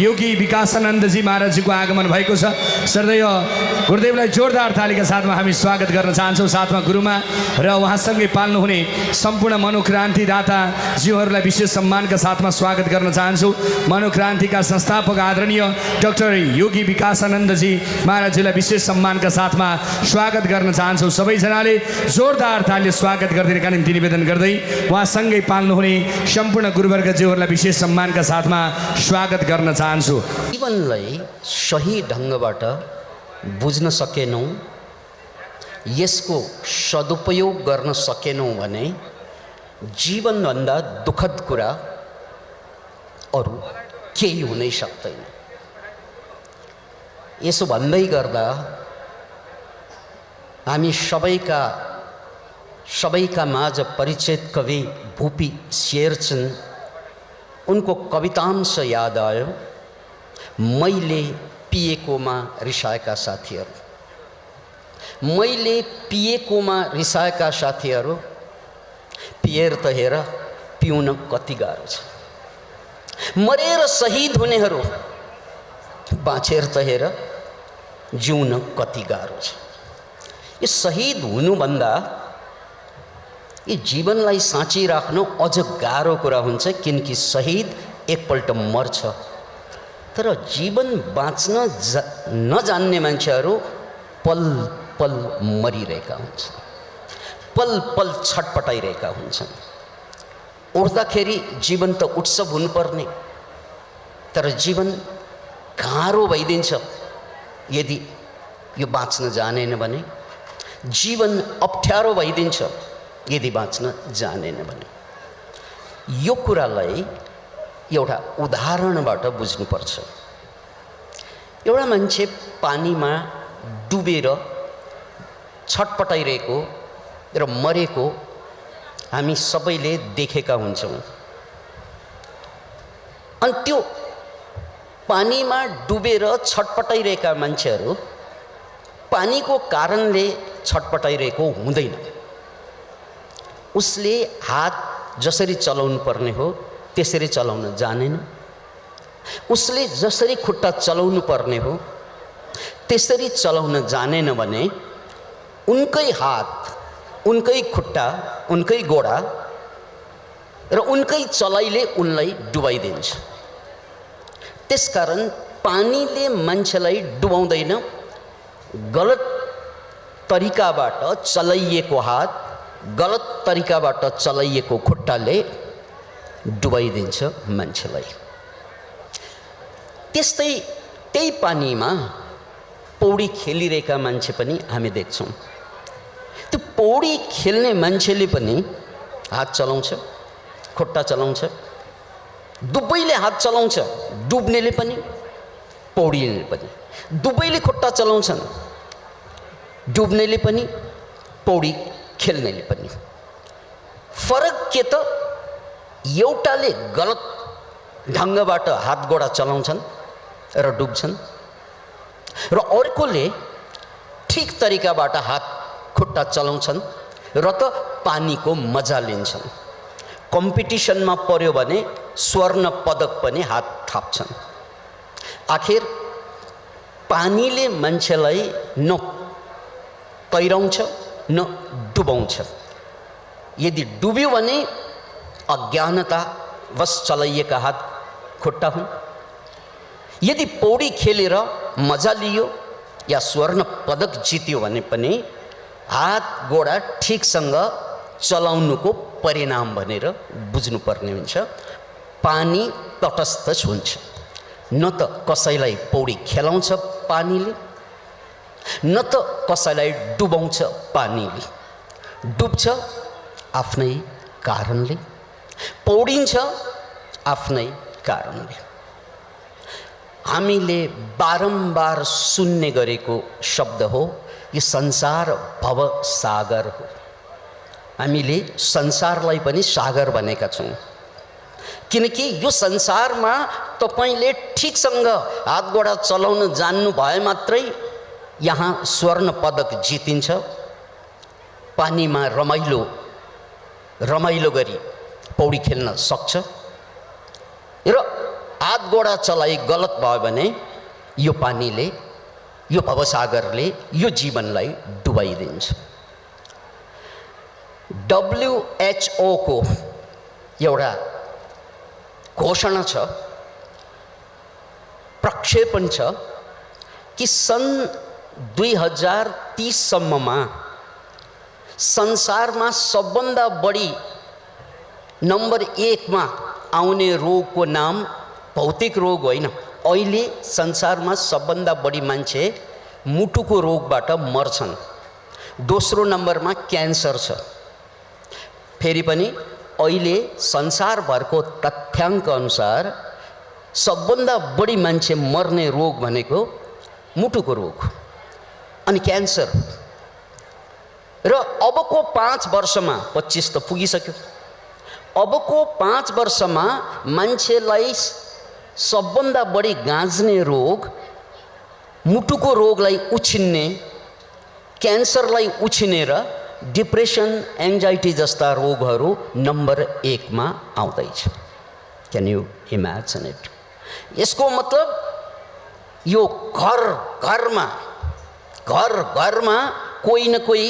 योगी विकासानन्दजी महाराजजीको आगमन भएको छ। श्रद्धेय गुरुदेवलाई जोरदार तालीका साथमा हामी स्वागत गर्न चाहन्छौँ। साथमा गुरुमा र उहाँसँगै पाल्नुहुने सम्पूर्ण मनोक्रान्तिदाता जीवहरूलाई विशेष सम्मानका साथमा स्वागत गर्न चाहन्छु। मनोक्रान्तिका संस्थापक आदरणीय डाक्टर योगी विकासानन्दजी महाराजजीलाई विशेष सम्मानका साथमा स्वागत गर्न चाहन्छौँ। सबैजनाले जोरदार तालीले स्वागत गरिदिनका निम्ति निवेदन गर्दै उहाँसँगै पाल्नुहुने सम्पूर्ण गुरुवर्गज्यूहरूलाई विशेष सम्मानका साथमा स्वागत गर्न चाहन्छु। जीवनलाई सही ढङ्गबाट बुझ्न सकेनौँ, यसको सदुपयोग गर्न सकेनौँ भने जीवनभन्दा दुःखद कुरा अरू केही हुनै सक्दैन। यसो भन्दै गर्दा हामी सबैका माझ परिचित कवि भूपी शेरचन उनको कवितांश याद आयो। मैले पिएकोमा रिसाएका साथीहरू, मैले पिएकोमा रिसाएका साथीहरू, पिएर त हेर पिउन कति गाह्रो छ। मरेर शहीद हुनेहरू, बाँचेर त हेर जिउन कति गाह्रो छ। यो शहीद हुनुभन्दा यो जीवनलाई साँचिराख्नु अझ गाह्रो कुरा हुन्छ, किनकि शहीद एकपल्ट मर्छ, तर जीवन बाँच्न नजान्ने मान्छेहरू पल पल मरिरहेका हुन्छन्, पल पल छटपटाइरहेका हुन्छन्। उठ्दाखेरि जीवन त उत्सव हुनुपर्ने, तर जीवन गाह्रो भइदिन्छ यदि यो बाँच्न जानेन भने। जीवन अप्ठ्यारो भइदिन्छ यदि बाँच्न जानेन भने। यो कुरालाई एउटा उदाहरणबाट बुझ्नुपर्छ। एउटा मान्छे पानीमा डुबेर छटपटाइरहेको र मरेको हामी सबैले देखेका हुन्छौँ। अनि त्यो पानीमा डुबेर छटपटाइरहेका मान्छेहरू पानीको कारणले छटपटाइरहेको हुँदैन। उसले हात जसरी चलाउनु पर्ने हो त्यसरी चलाउन जानेन, उसले जसरी खुट्टा चलाउनु पर्ने हो त्यसरी चलाउन जानेन भने उनकै हात, उनकै खुट्टा, उनकै गोडा र उनकै चलाइले उनलाई डुबाइदिन्छ। त्यसकारण पानीले मान्छेलाई डुबाउँदैन, गलत तरिकाबाट चलाइएको हात, गलत तरिकाबाट चलाइएको खुट्टाले डुबाइदिन्छ मान्छेलाई। त्यस्तै त्यही पानीमा पौडी खेलिरहेका मान्छे पनि हामी देख्छौँ। त्यो पौडी खेल्ने मान्छेले पनि हात चलाउँछ, खुट्टा चलाउँछ, दुवैले हात चलाउँछ। डुब्नेले पनि पौडीले पनि दुवैले खुट्टा चलाउँछन्, डुब्नेले पनि पौडी खेल्नेले पनि। फरक के त एउटाले गलत ढङ्गबाट हात गोडा चलाउँछन् र डुब्छन् र अर्कोले ठिक तरिकाबाट हात खुट्टा चलाउँछन् र त पानीको मजा लिन्छन्। कम्पिटिसनमा पर्यो भने स्वर्ण पदक पनि हात थाप्छन्। आखिर पानीले मान्छेलाई न तैराउँछ न डुबाउँछ। यदि डुब्यो भने अज्ञानतावश चलाइएका हात खुट्टा हुन्। यदि पौडी खेलेर मजा लियो या स्वर्ण पदक जित्यो भने पनि हात गोडा ठिकसँग चलाउनुको परिणाम भनेर बुझ्नुपर्ने हुन्छ। पानी तटस्थ हुन्छ, न त कसैलाई पौडी खेलाउँछ पानीले, न त कसैलाई डुबाउँछ पानीले। डुब्छ आफ्नै कारणले, पौडिन्छ आफ्नै कारणले। हामीले बारम्बार सुन्ने गरेको शब्द हो, यो संसार भव सागर हो। हामीले संसारलाई पनि सागर भनेका छौँ, किनकि यो संसारमा तपाईले ठिकसँग हात गोडा चलाउन जान्नु भए मात्रै यहाँ स्वर्ण पदक जितिन्छ। पानीमा रमाइलो गरी पौडी खेल्न सक्छ र हात गोडा चलाइ गलत भयो भने यो पानीले, यो भवसागरले यो जीवनलाई डुबाइदिन्छ। WHO को एउटा घोषणा छ, प्रक्षेपण छ कि सन् 2030 सम्ममा संसारमा सबभन्दा बढी नम्बर 1 मा आउने रोगको नाम भौतिक रोग होइन। अहिले संसारमा सबभन्दा बढी मान्छे मुटुको रोगबाट मर्छन्। दोस्रो नम्बरमा क्यान्सर छ। फेरि पनि अहिले संसारभरको तथ्याङ्क अनुसार सबभन्दा बढी मान्छे मर्ने रोग भनेको मुटुको रोग अनि क्यान्सर। र अबको 5 वर्षमा 25 त पुगिसक्यो, अबको 5 वर्षमा मान्छेलाई सबभन्दा बढी गाँज्ने रोग, मुटुको रोगलाई उछिन्ने, क्यान्सरलाई उछिनेर डिप्रेसन, एङ्जाइटी जस्ता रोगहरू नम्बर 1 मा आउँदैछ। Can you imagine it? यसको मतलब यो घर घरमा कोही न कोही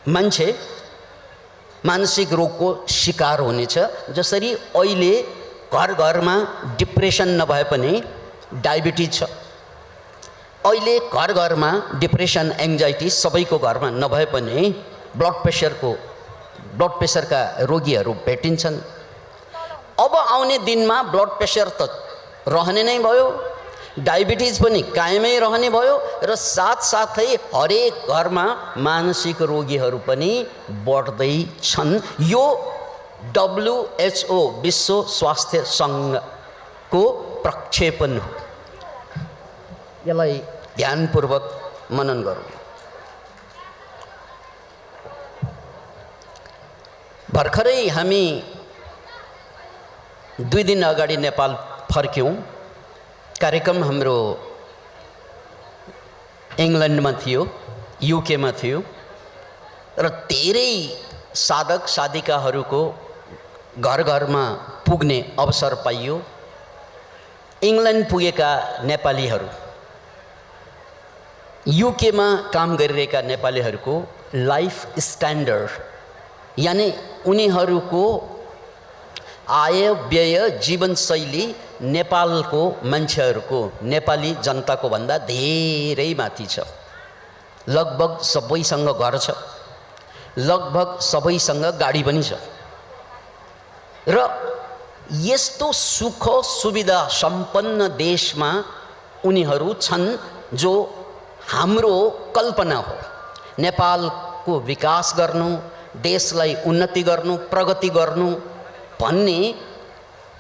मान्छे मानसिक रोगको शिकार हुनेछ। जसरी अहिले घरमा डिप्रेसन नभए पनि डायबिटिज छ, अहिले घरमा डिप्रेसन, एङ्जाइटी सबैको घरमा नभए पनि ब्लड प्रेसरका रोगीहरू भेटिन्छन्। अब आउने दिनमा ब्लड प्रेसर त रहने नै भयो, डायबिटिज पनि कायमै रहने भयो र साथसाथै हरेक घरमा मानसिक रोगीहरू पनि बढ्दै छन्। यो WHO विश्व स्वास्थ्य सङ्घको प्रक्षेपण हो। यसलाई ध्यानपूर्वक मनन गरौँ। भर्खरै हामी 2 दिन अगाडि नेपाल फर्क्यौँ। कार्यक्रम हाम्रो इङ्ल्यान्डमा थियो, युकेमा थियो र धेरै साधक साधिकाहरूको घरमा पुग्ने अवसर पाइयो। इङ्ल्यान्ड पुगेका नेपालीहरू, युकेमा काम गरिरहेका नेपालीहरूको लाइफ स्ट्यान्डर्ड, यानि उनीहरूको आय व्यय जीवनशैली नेपालको मान्छेहरूको, नेपाली जनताको भन्दा धेरै माथि छ। लगभग सबैसँग घर छ, लगभग सबैसँग गाडी पनि छ र यस्तो सुख सुविधा सम्पन्न देशमा उनीहरू छन् जो हाम्रो कल्पना हो। नेपालको विकास गर्नु, देशलाई उन्नति गर्नु, प्रगति गर्नु भन्ने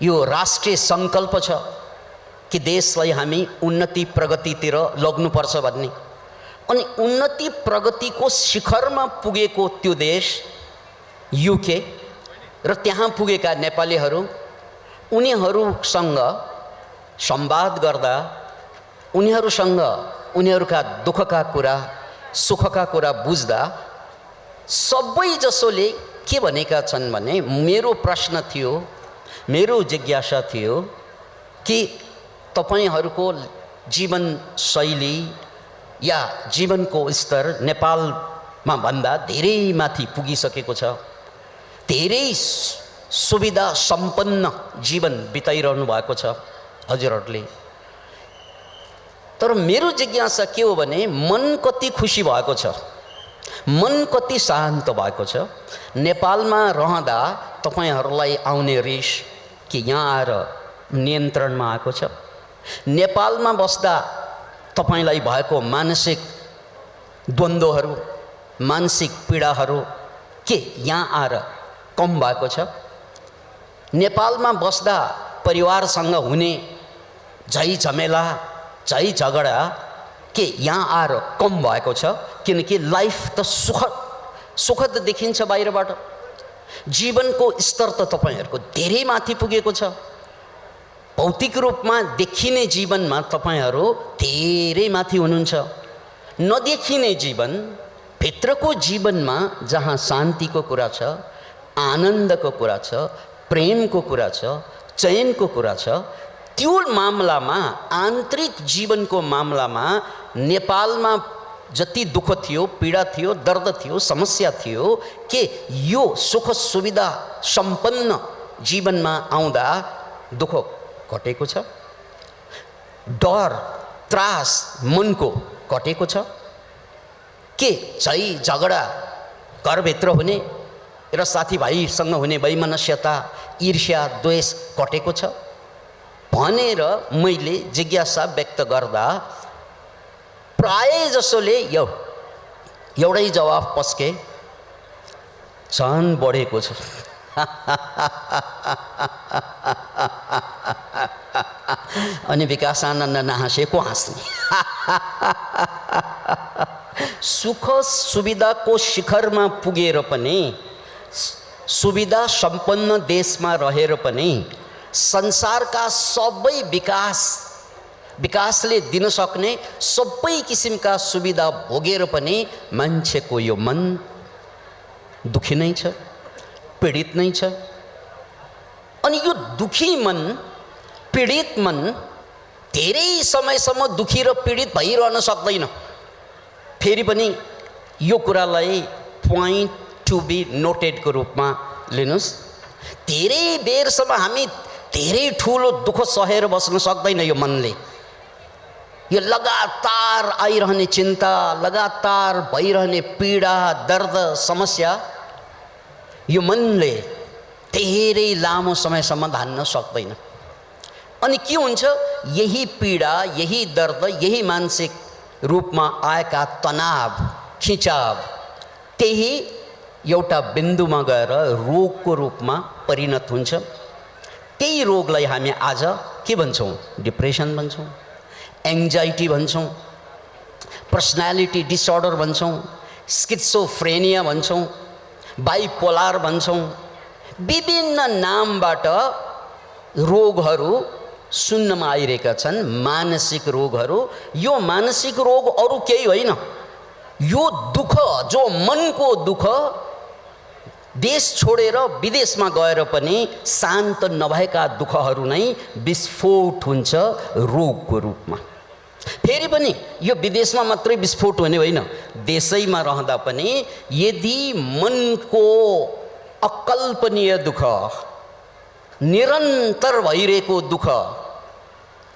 यो राष्ट्रिय सङ्कल्प छ कि देशलाई हामी उन्नति प्रगतितिर लग्नुपर्छ भन्ने। अनि उन्नति प्रगतिको शिखरमा पुगेको त्यो देश युके र त्यहाँ पुगेका नेपालीहरू, उनीहरूसँग संवाद गर्दा उनीहरूसँग उनीहरूका दुःखका कुरा, सुखका कुरा बुझ्दा सबैजसोले के भनेका छन् भने, मेरो प्रश्न थियो, मेरो जिज्ञासा थियो कि तपाईहरूको जीवनशैली या जीवनको स्तर नेपालमा भन्दा धेरै माथि पुगिसकेको छ, धेरै सुविधा सम्पन्न जीवन बिताइरहनु भएको छ हजुरहरूले। तर मेरो जिज्ञासा के हो भने, मन कति खुसी भएको छ, मन कति शान्त भएको छ नेपालमा रहँदा तपाईहरूलाई आउने रिस कि यहाँ आएर नियन्त्रणमा आएको छ? नेपालमा बस्दा तपाईलाई भएको मानसिक द्वन्द्वहरू, मानसिक पीडाहरू के यहाँ आएर कम भएको छ? नेपालमा बस्दा परिवारसँग हुने झै झमेला, झै झगडा के यहाँ आएर कम भएको छ? किनकि लाइफ त सुखद देखिन्छ बाहिरबाट, जीवनको स्तर त तपाईहरूको धेरै माथि पुगेको छ। भौतिक रूपमा देखिने जीवनमा तपाईहरू धेरै माथि हुनुहुन्छ। नदेखिने जीवन, भित्रको जीवनमा जहाँ शान्तिको कुरा छ, आनन्दको कुरा छ, प्रेमको कुरा छ, चयनको कुरा छ, त्यो मामलामा आन्तरिक जीवनको मामलामा नेपालमा जति दुःख थियो, पीडा थियो, दर्द थियो, समस्या थियो, के यो सुख सुविधा सम्पन्न जीवनमा आउँदा दुःख घटेको छ? डर त्रास मनको घटेको छ? के झै झगडा घरभित्र हुने र साथीभाइसँग हुने वैमनस्यता, ईर्ष्या, द्वेष घटेको छ भनेर मैले जिज्ञासा व्यक्त गर्दा प्राय जसोले एउटै जवाफ पस्के, झन् बढेको छ। अनि विकास आनन्द नहाँसेको हाँस्ने। सुख सुविधाको शिखरमा पुगेर पनि, सुविधा सम्पन्न देशमा रहेर पनि संसारका सबै विकासले दिन सक्ने सबै किसिमका सुविधा भोगेर पनि मान्छेको यो मन दुखी नै छ, पीडित नै छ। अनि यो दुखी मन, पीडित मन धेरै समयसम्म दुखी र पीडित भइरहन सक्दैन। फेरि पनि यो कुरालाई पोइन्ट टु बी नोटेडको रूपमा लिनुहोस्। धेरै बेरसम्म हामी धेरै ठुलो दुःख सहेर बस्न सक्दैन यो मनले। यो लगातार आइरहने चिन्ता, लगातार भइरहने पीडा, दर्द, समस्या, यो मनले धेरै लामो समयसम्म धान्न सक्दैन। अनि के हुन्छ, यही पीडा, यही दर्द, यही मानसिक रूपमा आएका तनाव, खिचाव, त्यही एउटा बिन्दुमा गएर रोगको रूपमा परिणत हुन्छ। त्यही रोगलाई हामी आज के भन्छौँ? डिप्रेसन भन्छौँ, एङ्जाइटी भन्छौँ, पर्सनालिटी डिसअर्डर भन्छौँ, स्किजोफ्रेनिया भन्छौँ, बाइपोलार भन्छौँ। विभिन्न नामबाट रोगहरू सुन्नमा आइरहेका छन्, मानसिक रोगहरू। यो मानसिक रोग अरू केही होइन, यो दुःख, जो मनको दुःख, देश छोडेर विदेशमा गएर पनि शान्त नभएका दुःखहरू नै विस्फोट हुन्छ रोगको रूपमा। फेरि पनि यो विदेशमा मात्रै विस्फोट हुने होइन, देशैमा रहँदा पनि यदि मनको अकल्पनीय दुःख, निरन्तर भइरहेको दुःख,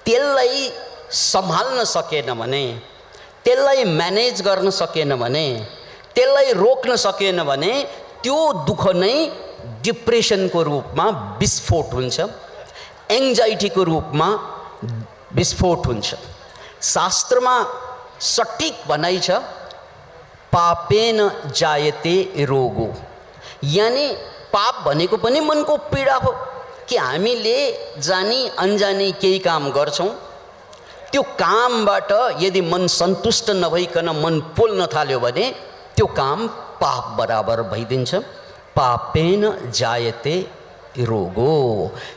त्यसलाई सम्हाल्न सकेन भने, त्यसलाई म्यानेज गर्न सकेन भने, त्यसलाई रोक्न सकेन भने त्यो दुःख नै डिप्रेसनको रूपमा विस्फोट हुन्छ, एङ्जाइटीको रूपमा विस्फोट हुन्छ। शास्त्रमा सठिक भनाइ छ, पापेन जायते रोगो, यानि पाप भनेको पनि मनको पीडा हो। कि हामीले जानी अनजानी केही काम गर्छौँ, त्यो कामबाट यदि मन सन्तुष्ट नभइकन मन पोल्न थाल्यो भने त्यो काम पाप बराबर भइदिन्छ। पापेन जायते रोगो,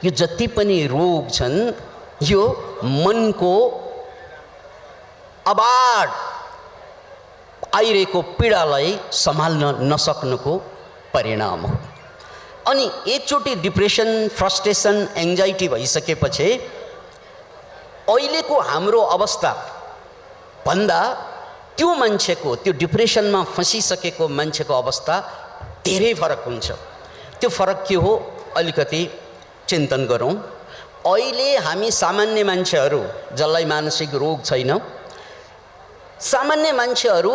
यो जति पनि रोग छन् यो मनको अबाड आइरहेको पीडालाई सम्हाल्न नसक्नुको परिणाम हो। अनि एकचोटि डिप्रेसन, फ्रस्ट्रेसन, एङ्जाइटी भइसकेपछि अहिलेको हाम्रो अवस्था भन्दा त्यो मान्छेको, त्यो डिप्रेसनमा फँसिसकेको मान्छेको अवस्था धेरै फरक हुन्छ। त्यो फरक के हो अलिकति चिन्तन गरौँ। अहिले हामी सामान्य मान्छेहरू जसलाई मानसिक रोग छैन, सामान्य मान्छेहरू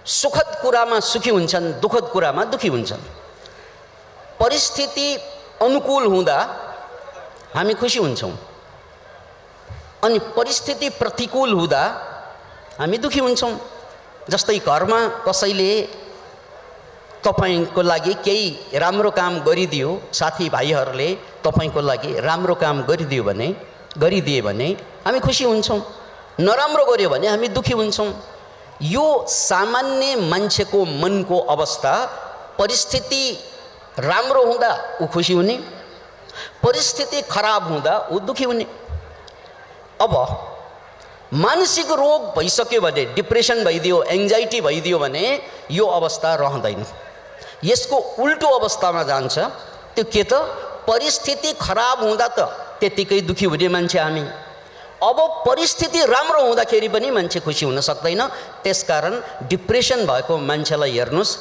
सुखद कुरामा सुखी हुन्छन्, दुःखद कुरामा दुखी हुन्छन्। परिस्थिति अनुकूल हुँदा हामी खुसी हुन्छौँ, अनि परिस्थिति प्रतिकूल हुँदा हामी दुखी हुन्छौँ। जस्तै घरमा कसैले तपाईंको लागि केही राम्रो काम गरिदियो, साथीभाइहरूले तपाईंको लागि राम्रो काम गरिदिए भने हामी खुसी हुन्छौँ, नराम्रो गर्यो भने हामी दुखी हुन्छौँ। यो सामान्य मान्छेको मनको अवस्था। परिस्थिति राम्रो हुँदा ऊ खुसी हुने, परिस्थिति खराब हुँदा ऊ दुखी हुने। अब मानसिक रोग भइसक्यो भने, डिप्रेसन भइदियो, एङ्जाइटी भइदियो भने यो अवस्था रहँदैन, यसको उल्टो अवस्थामा जान्छ। त्यो के त? परिस्थिति खराब हुँदा त त्यतिकै दुखी हुने मान्छे हामी, अब परिस्थिति राम्रो हुँदाखेरि पनि मान्छे खुसी हुन सक्दैन। त्यसकारण डिप्रेसन भएको मान्छेलाई हेर्नुहोस्,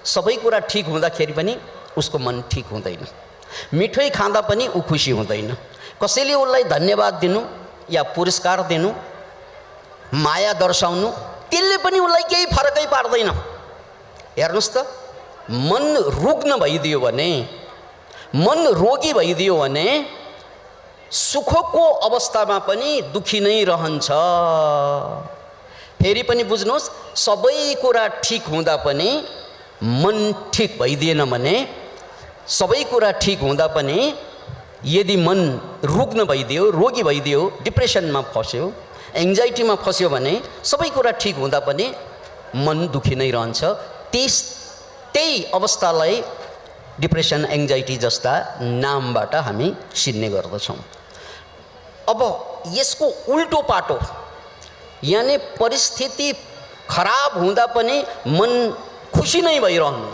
सबै कुरा ठिक हुँदाखेरि पनि उसको मन ठिक हुँदैन, मिठै खाँदा पनि ऊ खुसी हुँदैन, कसैले उसलाई धन्यवाद दिनु या पुरस्कार दिनु, माया दर्शाउनु, त्यसले पनि उसलाई केही फरकै पार्दैन। हेर्नुहोस् त, मन रुग्न भइदियो भने, मन रोगी भइदियो भने सुखको अवस्थामा पनि दुखी नै रहन्छ। फेरि पनि बुझ्नुहोस्, सबै कुरा ठिक हुँदा पनि मन ठिक भइदिएन भने, सबै कुरा ठिक हुँदा पनि यदि मन रुग्न भइदियो, रोगी भइदियो, डिप्रेसनमा फस्यो, एङ्जाइटीमा फस्यो भने सबै कुरा ठिक हुँदा पनि मन दुखी नै रहन्छ। त्यही अवस्थालाई डिप्रेसन, एङ्जाइटी जस्ता नामबाट हामी चिन्ने गर्दछौँ। अब यसको उल्टो पाटो, यानि परिस्थिति खराब हुँदा पनि मन खुसी नै भइरहनु,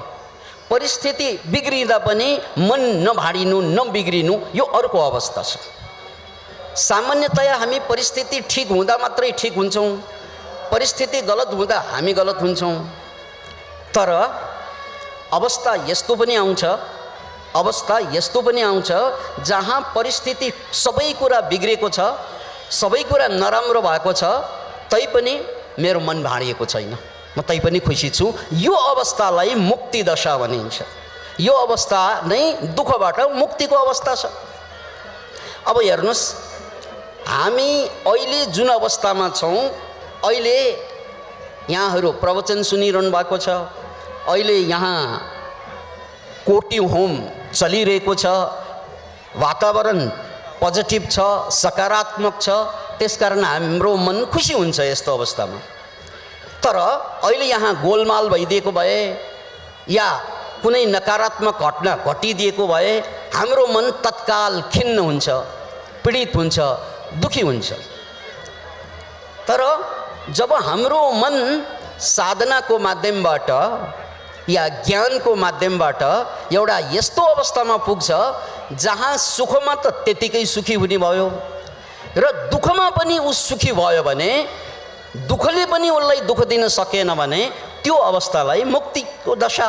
परिस्थिति बिग्रिँदा पनि मन नभाडिनु, नबिग्रिनु, यो अर्को अवस्था छ। सामान्यतया हामी परिस्थिति ठिक हुँदा मात्रै ठिक हुन्छौँ, परिस्थिति गलत हुँदा हामी गलत हुन्छौँ। तर अवस्था यस्तो पनि आउँछ, जहाँ परिस्थिति सबै कुरा बिग्रेको छ, सबै कुरा नराम्रो भएको छ, तैपनि मेरो मन भाडिएको छैन, म तैपनि खुसी छु। यो अवस्थालाई मुक्ति दशा भनिन्छ। यो अवस्था नै दुःखबाट मुक्तिको अवस्था छ। अब हेर्नुहोस्, हामी अहिले जुन अवस्थामा छौँ, अहिले यहाँहरू प्रवचन सुनिरहनु भएको छ, अहिले यहाँ कोटी होम चलिरहेको छ, वातावरण पोजिटिभ छ, सकारात्मक छ, त्यसकारण हाम्रो मन खुसी हुन्छ यस्तो अवस्थामा। तर अहिले यहाँ गोलमाल भइदिएको भए या कुनै नकारात्मक घटना घटिदिएको भए हाम्रो मन तत्काल खिन्न हुन्छ, पीडित हुन्छ, दुखी हुन्छ। तर जब हाम्रो मन साधनाको माध्यमबाट या ज्ञानको माध्यमबाट एउटा यस्तो अवस्थामा पुग्छ जहाँ सुखमा त त्यतिकै सुखी हुने भयो र दुःखमा पनि ऊ सुखी भयो भने, दुःखले पनि उसलाई दुःख दिन सकेन भने त्यो अवस्थालाई मुक्तिको दशा,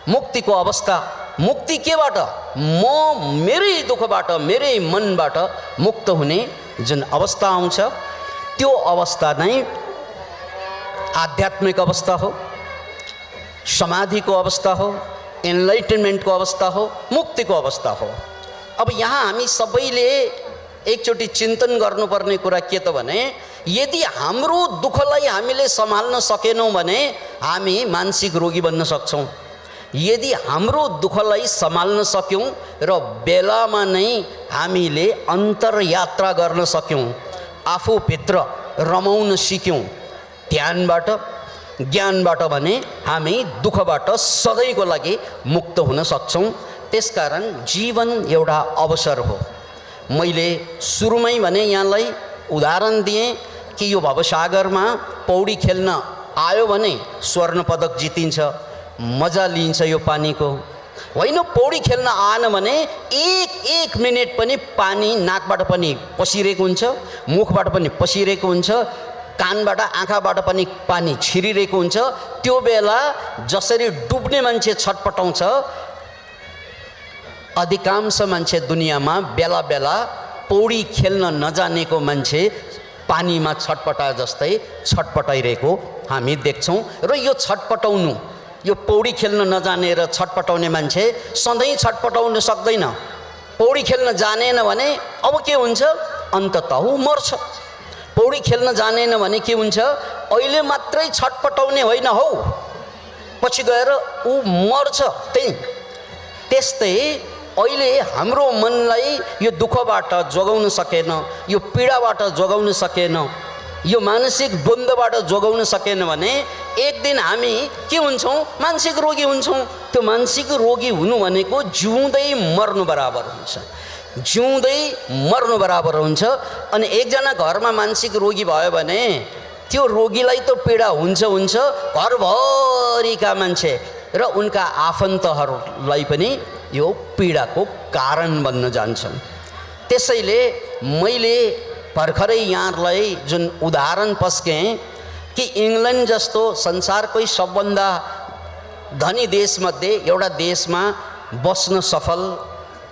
मुक्तिको अवस्था। मुक्ति केबाट? म मेरै दुःखबाट, मेरै मनबाट मुक्त हुने जुन अवस्था आउँछ, त्यो अवस्था नै आध्यात्मिक अवस्था हो, समाधिको अवस्था हो, एनलाइटनमेन्टको अवस्था हो, मुक्तिको अवस्था हो। अब यहाँ हामी सबैले एकचोटि चिन्तन गर्नुपर्ने कुरा के त भने, यदि हाम्रो दुःखलाई हामीले सम्हाल्न सकेनौँ भने हामी मानसिक रोगी बन्न सक्छौँ। यदि हाम्रो दुःखलाई सम्हाल्न सक्यौँ र बेलामा नै हामीले अन्तर्यात्रा गर्न सक्यौँ, आफूभित्र रमाउन सिक्यौँ ध्यानबाट, ज्ञानबाट भने हामी दुःखबाट सधैँको लागि मुक्त हुन सक्छौँ। त्यसकारण जीवन एउटा अवसर हो। मैले सुरुमै भने यहाँलाई उदाहरण दिएँ कि यो भवसागरमा पौडी खेल्न आयो भने स्वर्ण पदक जितिन्छ, मजा लिन्छ यो पानीको। होइन, पौडी खेल्न आएन भने एक मिनट पनि पानी नाकबाट पनि पसिरहेको हुन्छ, मुखबाट पनि पसिरहेको हुन्छ, कानबाट आँखाबाट पनि पानी छिरिरहेको हुन्छ। त्यो बेला जसरी डुब्ने मान्छे छटपटाउँछ, अधिकांश मान्छे दुनियाँमा बेला बेला पौडी खेल्न नजानेको मान्छे पानीमा छटपटा जस्तै छटपटाइरहेको हामी देख्छौँ। र यो छटपटाउनु, यो पौडी खेल्न नजाने र छटपटाउने मान्छे सधैँ छटपटाउन सक्दैन। पौडी खेल्न जानेन भने अब के हुन्छ? अन्ततः मर्छ। पौडी खेल्न जानेन भने के हुन्छ? अहिले मात्रै छटपटाउने होइन हौ, पछि गएर ऊ मर्छ। त्यस्तै अहिले हाम्रो मनलाई यो दुःखबाट जोगाउन सकेन, यो पीडाबाट जोगाउन सकेन, यो मानसिक द्वन्द्वबाट जोगाउन सकेन भने एक दिन हामी के हुन्छौँ? मानसिक रोगी हुन्छौँ। त्यो मानसिक रोगी हुनु भनेको जिउँदै मर्नु बराबर हुन्छ, जिउँदै मर्नु बराबर हुन्छ। अनि एकजना घरमा मानसिक रोगी भयो भने त्यो रोगीलाई त पीडा हुन्छ, घरभरिका मान्छे र उनका आफन्तहरूलाई पनि यो पीडाको कारण बन्न जान्छन्। त्यसैले मैले भर्खरै यहाँहरूलाई जुन उदाहरण पस्केँ कि इङ्ल्यान्ड जस्तो संसारकै सबभन्दा धनी देशमध्ये एउटा देशमा बस्न सफल,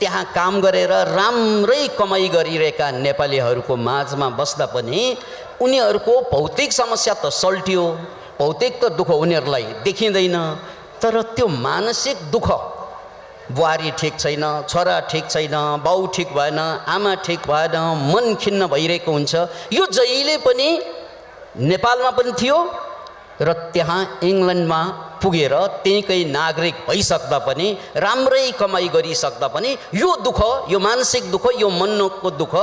त्यहाँ काम गरेर राम्रै कमाइ गरिरहेका नेपालीहरूको माझमा बस्दा पनि उनीहरूको भौतिक समस्या त सल्टियो, भौतिक त दुःख उनीहरूलाई देखिँदैन, तर त्यो मानसिक दुःख, बुहारी ठिक छैन, छोरा ठिक छैन, बाउ ठिक भएन, आमा ठिक भएन, मन खिन्न भइरहेको हुन्छ। यो जहिले पनि नेपालमा पनि थियो र त्यहाँ इङ्ल्यान्डमा पुगेर त्यहीँकै नागरिक भइसक्दा पनि, राम्रै कमाइ गरिसक्दा पनि यो दुःख, यो मानसिक दुःख, यो मनको दुःख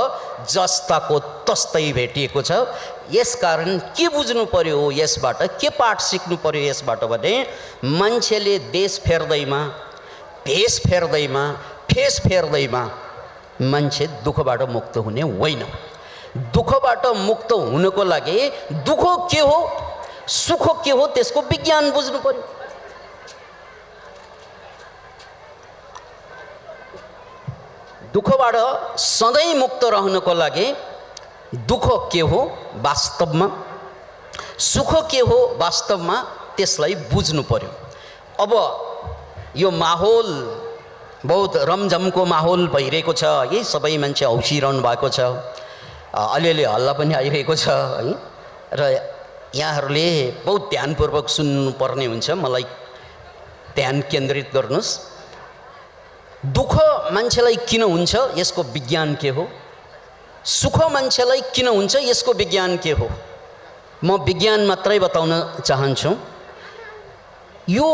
जस्ताको तस्तै भेटिएको छ। यसकारण के बुझ्नु पर्यो यसबाट, के पाठ सिक्नु पर्यो यसबाट भने मान्छेले देश फेर्दैमा, भेष फेर्दैमा, फेस फेर्दैमा मान्छे दुःखबाट मुक्त हुने होइन। दुःखबाट मुक्त हुनको लागि दुःख के हो, सुख के हो, त्यसको विज्ञान बुझ्नु पर्यो। दुःखबाट सधैँ मुक्त रहनको लागि दुःख के हो वास्तवमा, सुख के हो वास्तवमा, त्यसलाई बुझ्नु पर्यो। अब यो माहौल बहुत रमझमको माहौल भइरहेको छ, यही सबै मान्छे हौसिरहनु भएको छ, अलिअलि हल्ला पनि आइरहेको छ है, र यहाँहरूले बहुत ध्यानपूर्वक सुन्नुपर्ने हुन्छ, मलाई ध्यान केन्द्रित गर्नुहोस्। दुःख मान्छेलाई किन हुन्छ यसको विज्ञान के हो, सुख मान्छेलाई किन हुन्छ यसको विज्ञान के हो, म विज्ञान मात्रै बताउन चाहन्छु। यो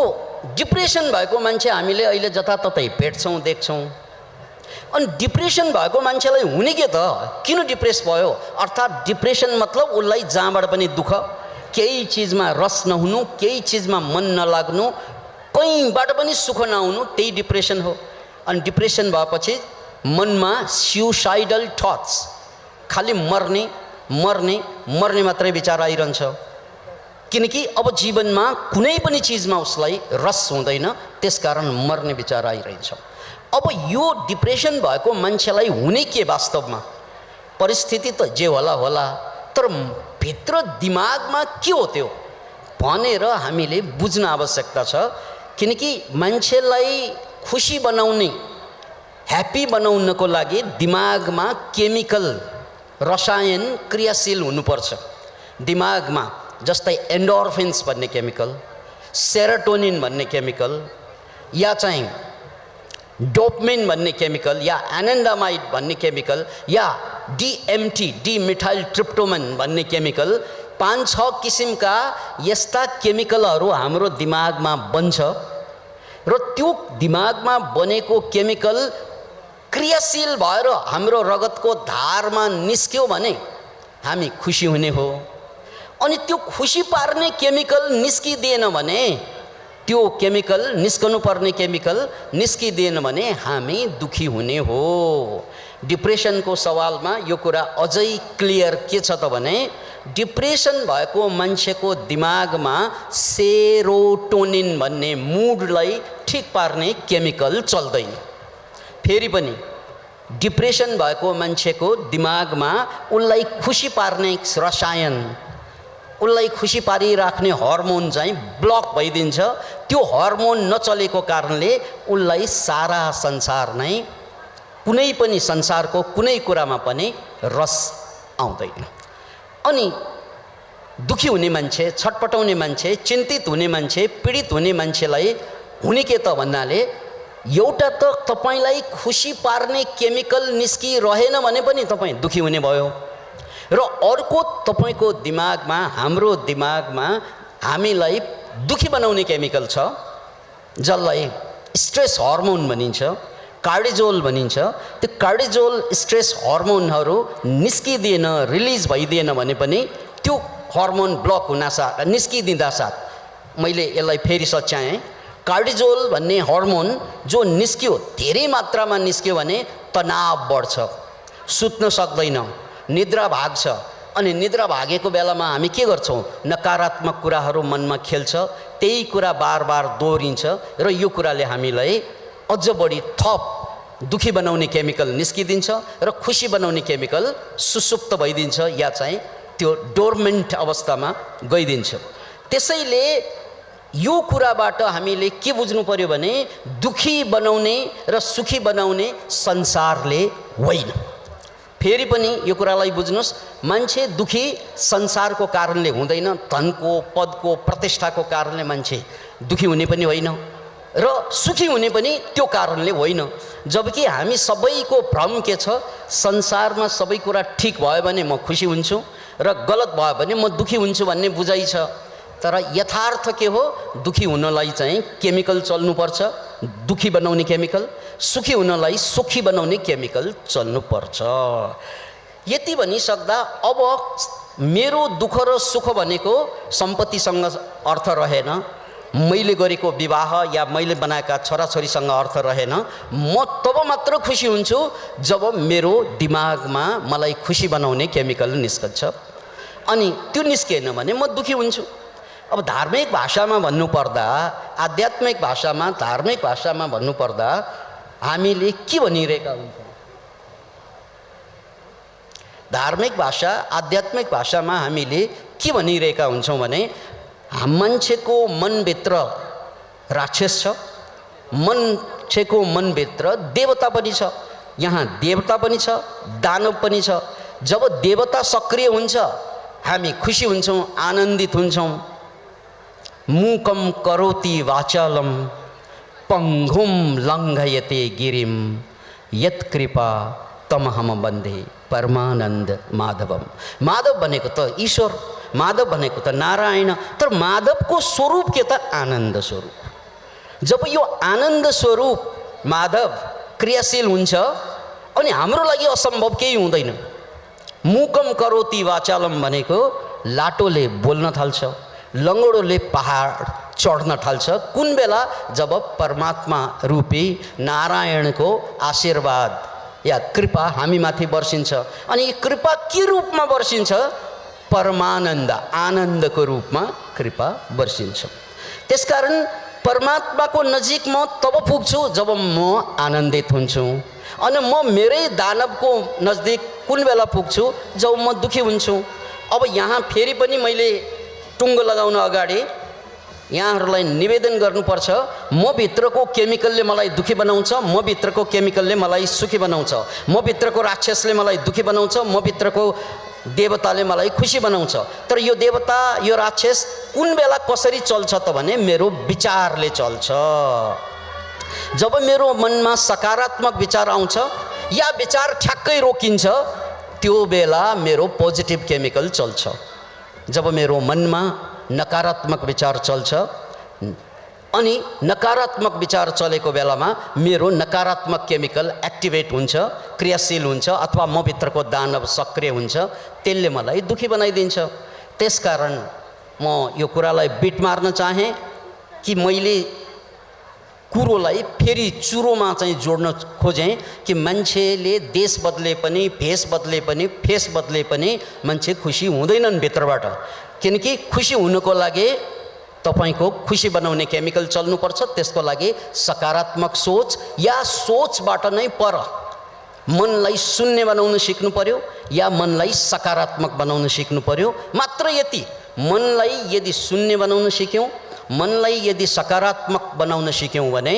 डिप्रेसन भएको मान्छे हामीले अहिले जताततै भेट्छौँ, देख्छौँ। अनि डिप्रेसन भएको मान्छेलाई हुने के त, किन डिप्रेस भयो, अर्थात् डिप्रेसन मतलब उसलाई जहाँबाट पनि दुःख, केही चिजमा रस नहुनु, केही चिजमा मन नलाग्नु, कहीँबाट पनि सुख नआउनु, त्यही डिप्रेसन हो। अनि डिप्रेसन भएपछि मनमा सुसाइडल थट्स, खालि मर्ने मर्ने मर्ने मात्रै विचार आइरहन्छ, किनकि अब जीवनमा कुनै पनि चिजमा उसलाई रस हुँदैन, त्यसकारण मर्ने विचार आइरहन्छ। अब यो डिप्रेसन भएको मान्छेलाई हुने के वास्तवमा, परिस्थिति त जे होला होला, तर भित्र दिमागमा के हो त्यो भनेर हामीले बुझ्न आवश्यकता छ। किनकि मान्छेलाई खुसी बनाउने, ह्याप्पी बनाउनको लागि दिमागमा केमिकल, रसायन क्रियाशील हुनुपर्छ। दिमागमा जस्तै एन्डोर्फिन्स भन्ने केमिकल, सेरोटोनिन भन्ने केमिकल, या चाहिँ डोपामिन भन्ने केमिकल, या एनान्डामाइड भन्ने केमिकल, या DMT डिमिथाइल ट्रिप्टोफेन भन्ने केमिकल, 5-6 किसिमका यस्ता केमिकलहरू हाम्रो दिमागमा बन्छ र त्यो दिमागमा बनेको केमिकल क्रियाशील भएर हाम्रो रगतको धारमा निस्क्यो भने हामी खुसी हुने हो। अनि त्यो खुसी पार्ने केमिकल निस्किदिएन भने, त्यो केमिकल निस्कनु पर्ने केमिकल निस्किदिएन भने हामी दुखी हुने हो। डिप्रेसनको सवालमा यो कुरा अझै क्लियर के छ त भने डिप्रेसन भएको मान्छेको दिमागमा सेरोटोनिन भन्ने मुडलाई ठिक पार्ने केमिकल चल्दैन। फेरि पनि डिप्रेसन भएको मान्छेको दिमागमा उसलाई खुसी पार्ने रसायन, उसलाई खुसी पारिराख्ने हर्मोन चाहिँ ब्लक भइदिन्छ। त्यो हर्मोन नचलेको कारणले उसलाई सारा संसार नै, कुनै पनि संसारको कुनै कुरामा पनि रस आउँदैन। अनि दुखी हुने मान्छे, छटपटाउने मान्छे, चिन्तित हुने मान्छे, पीडित हुने मान्छेलाई हुने के त भन्नाले एउटा त तपाईलाई खुसी पार्ने केमिकल निस्किरहेन भने पनि तपाईँ दुखी हुने भयो, र अर्को तपाईको दिमागमा, हाम्रो दिमागमा हामीलाई दुखी बनाउने केमिकल छ जसलाई स्ट्रेस हर्मोन भनिन्छ, कार्डिजोल भनिन्छ। त्यो कार्डिजोल स्ट्रेस हर्मोनहरू निस्किदिएन, रिलिज भइदिएन भने पनि त्यो हर्मोन ब्लक हुनासाथ, निस्किदिँदा साथ, मैले यसलाई फेरि सच्याएँ, कार्डिजोल भन्ने हर्मोन जो निस्क्यो, धेरै मात्रामा निस्क्यो भने तनाव बढ्छ, सुत्न सक्दैन, निद्रा भाग्छ। अनि निद्रा भागेको बेलामा हामी के गर्छौँ, नकारात्मक कुराहरू मनमा खेल्छ, त्यही कुरा बार बार दोहोरिन्छ र यो कुराले हामीलाई अझ बढी थप दुखी बनाउने केमिकल निस्किदिन्छ र खुसी बनाउने केमिकल सुसुप्त भइदिन्छ या चाहिँ त्यो डोर्मेन्ट अवस्थामा गइदिन्छ। त्यसैले यो कुराबाट हामीले के बुझ्नु पर्यो भने दुखी बनाउने र सुखी बनाउने संसारले होइन। फेरि पनि यो कुरालाई बुझ्नुहोस्, मान्छे दुखी संसारको कारणले हुँदैन, धनको पदको प्रतिष्ठाको कारणले मान्छे दुखी हुने पनि होइन र सुखी हुने पनि त्यो कारणले होइन। जबकि हामी सबैको भ्रम के छ, संसारमा सबै कुरा ठिक भयो भने म खुसी हुन्छु र गलत भयो भने म दुखी हुन्छु भन्ने बुझाइ छ। तर यथार्थ के हो, दुखी हुनलाई चाहिँ केमिकल चल्नुपर्छ, दुखी बनाउने केमिकल, सुखी हुनलाई सुखी बनाउने केमिकल चल्नुपर्छ। यति भनिसक्दा अब मेरो दुःख र सुख भनेको सम्पत्तिसँग अर्थ रहेन, मैले गरेको विवाह या मैले बनाएका छोराछोरीसँग अर्थ रहेन। म तब मात्र खुसी हुन्छु जब मेरो दिमागमा मलाई खुसी बनाउने केमिकल निस्कन्छ, अनि त्यो निस्केन भने म दुखी हुन्छु। अब धार्मिक भाषामा भन्नुपर्दा, आध्यात्मिक भाषामा, धार्मिक भाषामा भन्नुपर्दा हामीले के भनिरहेका हुन्छौँ? धार्मिक भाषा, आध्यात्मिक भाषामा हामीले के भनिरहेका हुन्छौँ भने मान्छेको मनभित्र राक्षस छ, मान्छेको मनभित्र देवता पनि छ। यहाँ देवता पनि छ, दानव पनि छ। जब देवता सक्रिय हुन्छ हामी खुसी हुन्छौँ, आनन्दित हुन्छौँ। मूकं करोति वाचालं पंगुं लङ्घयते गिरिं यत्कृपा तमहम वन्दे परमानन्द माधवम। माधव भनेको त ईश्वर, माधव भनेको त नारायण, तर माधवको स्वरूप के त आनन्द स्वरूप। जब यो आनन्द स्वरूप माधव क्रियाशील हुन्छ अनि हाम्रो लागि असम्भव केही हुँदैन। मूकम करोति वाचालम भनेको लाटोले बोल्न थाल्छ, लङ्गडोले पहाड चढ्न थाल्छ। कुन बेला? जब परमात्मा रूपी नारायणको आशीर्वाद या कृपा हामीमाथि वर्षिन्छ। अनि यो कृपा के रूपमा वर्षिन्छ? परमानन्द, आनन्दको रूपमा कृपा वर्षिन्छ। त्यसकारण परमात्माको नजिक म तब पुग्छु जब म आनन्दित हुन्छु, अनि म मेरै दानवको नजिक कुन बेला पुग्छु? जब म दुखी हुन्छु। अब यहाँ फेरि पनि मैले टुङ्गो लगाउन अगाडि यहाँहरूलाई निवेदन गर्नुपर्छ, म भित्रको केमिकलले मलाई दुखी बनाउँछ, म भित्रको केमिकलले मलाई सुखी बनाउँछ, म भित्रको राक्षसले मलाई दुखी बनाउँछ, म भित्रको देवताले मलाई खुसी बनाउँछ। तर यो देवता, यो राक्षस कुन बेला कसरी चल्छ त भने मेरो विचारले चल्छ। जब मेरो मनमा सकारात्मक विचार आउँछ या विचार ठ्याक्कै रोकिन्छ, त्यो बेला मेरो पोजिटिभ केमिकल चल्छ। जब मेरो मनमा नकारात्मक विचार चल्छ अनि नकारात्मक विचार चलेको बेलामा मेरो नकारात्मक केमिकल एक्टिभेट हुन्छ, क्रियाशील हुन्छ, अथवा म भित्रको दानव सक्रिय हुन्छ, त्यसले मलाई दुखी बनाइदिन्छ। त्यसकारण म यो कुरालाई बिट मार्न चाहेँ कि मैले कुरोलाई फेरि चुरोमा चाहिँ जोड्न खोजेँ कि मान्छेले देश बदले पनि, भेष बदले पनि, फेस बदले पनि मान्छे खुसी हुँदैनन् भित्रबाट। किनकि खुसी हुनको लागि तपाईको खुसी बनाउने केमिकल चल्नुपर्छ। त्यसको लागि सकारात्मक सोच या सोचबाट नै पर मनलाई शून्य बनाउन सिक्नु पर्यो या मनलाई सकारात्मक बनाउन सिक्नु पर्यो। मात्र यति। मनलाई यदि शून्य बनाउन सिक्यौँ, मनलाई यदि सकारात्मक बनाउन सिक्यौँ भने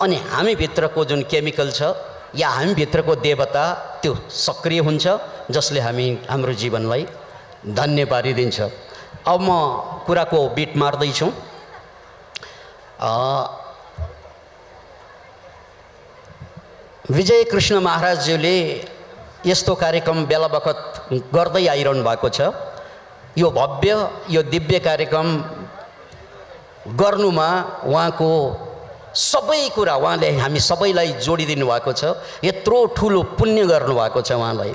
अनि हामी भित्रको जुन केमिकल छ या हामी भित्रको देवता त्यो सक्रिय हुन्छ, जसले हाम्रो जीवनलाई धन्य पारिदिन्छ। अब म कुराको बिट मार्दैछु। विजय कृष्ण महाराजज्यूले यस्तो कार्यक्रम बेला बखत गर्दै आइरहनु भएको छ। यो भव्य, यो दिव्य कार्यक्रम गर्नुमा उहाँको सबै कुरा, उहाँले हामी सबैलाई जोडिदिनु भएको छ। यत्रो ठुलो पुण्य गर्नुभएको छ उहाँलाई।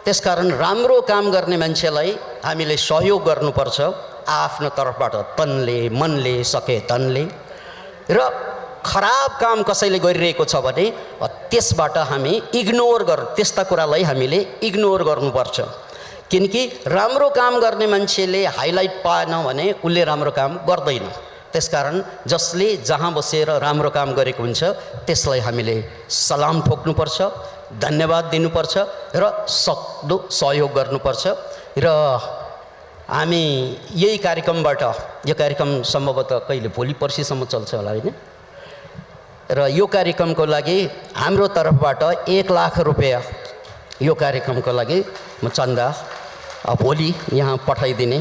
त्यसकारण राम्रो काम गर्ने मान्छेलाई हामीले सहयोग गर्नुपर्छ आफ्नो तर्फबाट, तनले, मनले, सके धनले। र खराब काम कसैले गरिरहेको छ भने त्यसबाट हामी इग्नोर त्यस्ता कुरालाई हामीले इग्नोर गर्नुपर्छ। किनकि राम्रो काम गर्ने मान्छेले हाइलाइट पाएन भने उसले राम्रो काम गर्दैन। त्यसकारण जसले जहाँ बसेर राम्रो काम गरेको हुन्छ त्यसलाई हामीले सलाम ठोक्नुपर्छ, धन्यवाद दिनुपर्छ र सक्दो सहयोग गर्नुपर्छ। र हामी यही कार्यक्रमबाट, यो कार्यक्रम सम्भवतः कहिले भोलि पर्सिसम्म चल्छ होला होइन, र यो कार्यक्रमको लागि हाम्रो तर्फबाट 1 लाख रुपैयाँ यो कार्यक्रमको लागि म चन्दा भोलि यहाँ पठाइदिने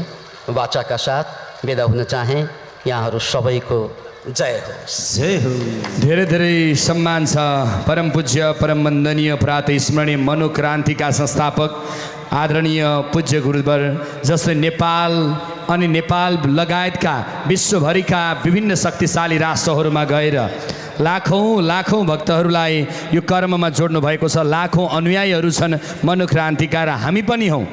वाचाका साथ बिदा हुन चाहे। यहाँहरू सबैको जय होस्। जय हो। धेरै धेरै सम्मान छ परम पूज्य परम वन्दनीय प्रात स्मरणीय मनोक्रान्तिका संस्थापक आदरणीय पूज्य गुरुवर, जसले नेपाल अनि नेपाल लगायतका विश्वभरिका विभिन्न शक्तिशाली राष्ट्रहरूमा गएर लाखौँ भक्तहरूलाई यो कर्ममा जोड्नु भएको छ। लाखौँ अनुयायीहरू छन् मनोक्रान्तिका र हामी पनि हौँ।